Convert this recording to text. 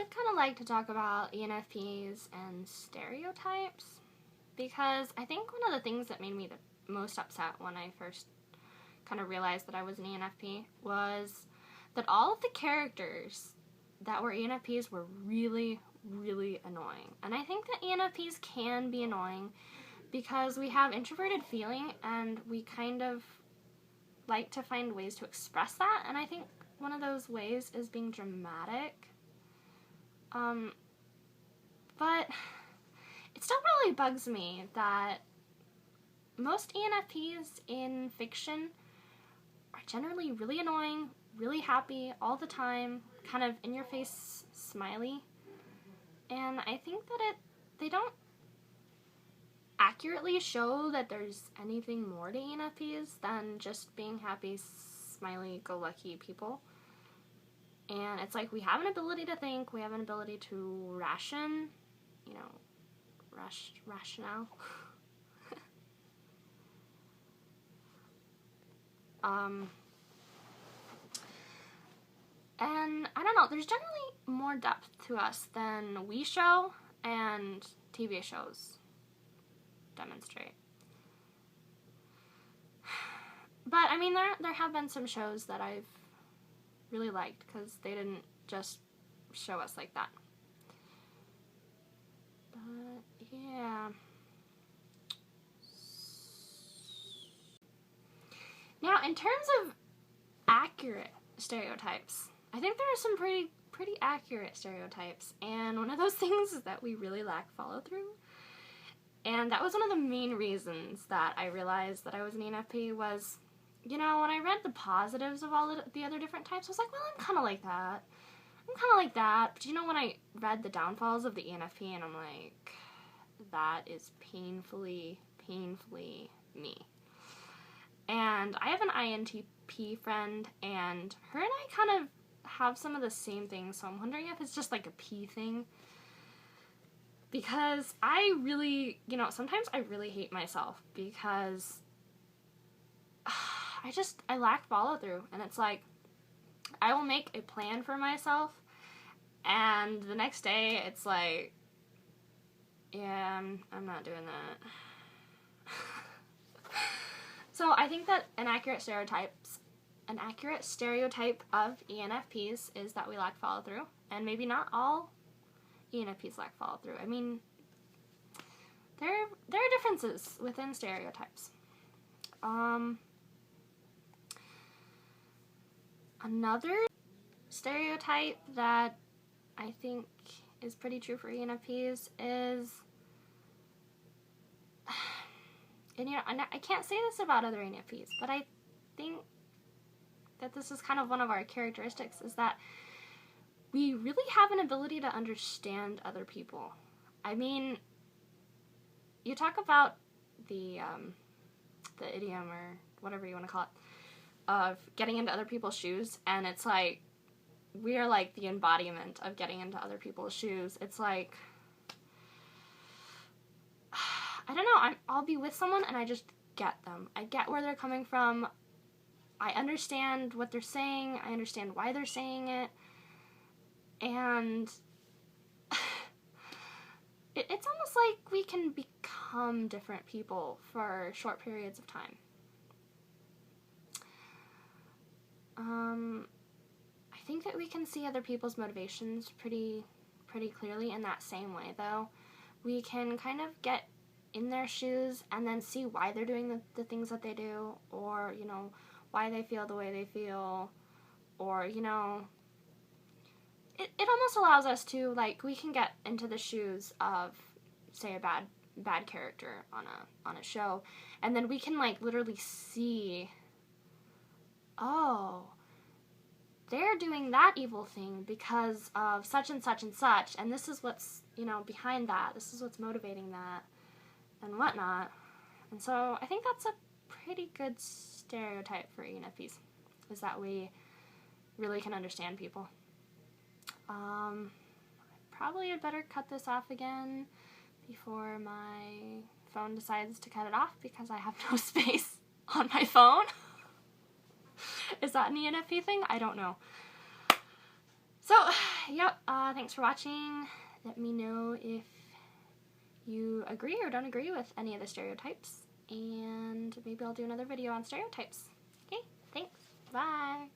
would kind of like to talk about ENFPs and stereotypes, because I think one of the things that made me the most upset when I first kind of realized that I was an ENFP was that all of the characters that were ENFPs were really, really annoying. And I think that ENFPs can be annoying because we have introverted feeling and we kind of like to find ways to express that, and I think one of those ways is being dramatic. But it still really bugs me that most ENFPs in fiction are generally really annoying, really happy all the time, kind of in-your-face smiley. And I think that they don't accurately show that there's anything more to ENFPs than just being happy, smiley, go-lucky people. And it's like we have an ability to think, we have an ability to ration, rationale. And I don't know, there's generally more depth to us than we show and TV shows demonstrate. But I mean, there have been some shows that I've really liked because they didn't just show us like that. But yeah. Now, in terms of accurate stereotypes, I think there are some pretty accurate stereotypes, and one of those things is that we really lack follow-through. And that was one of the main reasons that I realized that I was an ENFP was, when I read the positives of all the other different types, I was like, well, I'm kind of like that. But when I read the downfalls of the ENFP, and I'm like, that is painfully me. And I have an INTP friend, and her and I kind of have some of the same things, so I'm wondering if it's just like a P thing. Because I really, sometimes I really hate myself because I lack follow through, and it's like, I will make a plan for myself, and the next day it's like, yeah, I'm not doing that. So I think that an accurate stereotype of ENFPs is that we lack follow through, and maybe not all ENFPs lack follow through. I mean, there are differences within stereotypes. Another stereotype that I think is pretty true for ENFPs is, and I can't say this about other ENFPs, but I think that this is kind of one of our characteristics, is that we really have an ability to understand other people. I mean, you talk about the idiom, or whatever you want to call it, of getting into other people's shoes, and it's like, we are like the embodiment of getting into other people's shoes. It's like, I don't know, I'll be with someone and I just get them. I get where they're coming from. I understand what they're saying. I understand why they're saying it. And it's almost like we can become different people for short periods of time. I think that we can see other people's motivations pretty clearly in that same way, though. We can kind of get in their shoes and then see why they're doing the things that they do, or, why they feel the way they feel, or, it almost allows us to, like, we can get into the shoes of, say, a bad character on a show, and then we can, like, literally see, oh, they're doing that evil thing because of such and such and such, and this is what's, behind that, this is what's motivating that, and whatnot. And so I think that's a pretty good stereotype for ENFPs, is that we really can understand people. Probably had better cut this off again before my phone decides to cut it off, because I have no space on my phone. Is that an ENFP thing? I don't know. So, yep, thanks for watching. Let me know if you agree or don't agree with any of the stereotypes, and maybe I'll do another video on stereotypes. Okay, thanks. Bye.